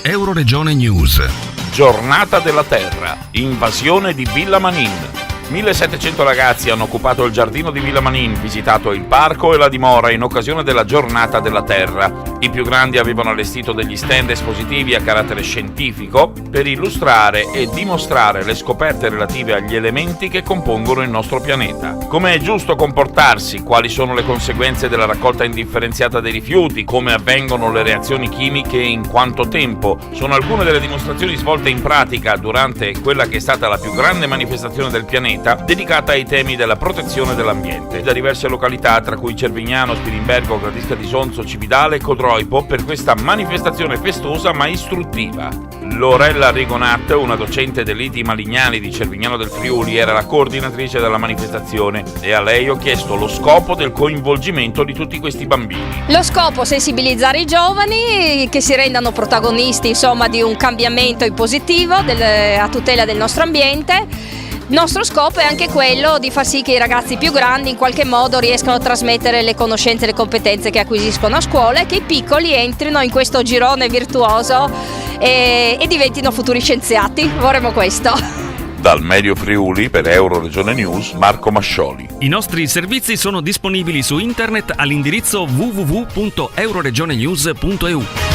Euroregione News. Giornata della Terra, invasione di Villa Manin. 1700 ragazzi hanno occupato il giardino di Villa Manin, visitato il parco e la dimora in occasione della Giornata della Terra. I più grandi avevano allestito degli stand espositivi a carattere scientifico per illustrare e dimostrare le scoperte relative agli elementi che compongono il nostro pianeta. Come è giusto comportarsi, quali sono le conseguenze della raccolta indifferenziata dei rifiuti, come avvengono le reazioni chimiche e in quanto tempo, sono alcune delle dimostrazioni svolte in pratica durante quella che è stata la più grande manifestazione del pianeta dedicata ai temi della protezione dell'ambiente. Da diverse località, tra cui Cervignano, Spilimbergo, Gradisca di Sonzo, Cividale e Codroipo, per questa manifestazione festosa ma istruttiva. Lorella Rigonat, una docente dell'ITI Malignani di Cervignano del Friuli, era la coordinatrice della manifestazione e a lei ho chiesto lo scopo del coinvolgimento di tutti questi bambini. Lo scopo è sensibilizzare i giovani che si rendano protagonisti, insomma, di un cambiamento in positivo a tutela del nostro ambiente. Il nostro scopo è anche quello di far sì che i ragazzi più grandi in qualche modo riescano a trasmettere le conoscenze e le competenze che acquisiscono a scuola e che i piccoli entrino in questo girone virtuoso e diventino futuri scienziati. Vorremmo questo. Dal Medio Friuli per Euroregione News, Marco Mascioli. I nostri servizi sono disponibili su internet all'indirizzo www.euroregionenews.eu.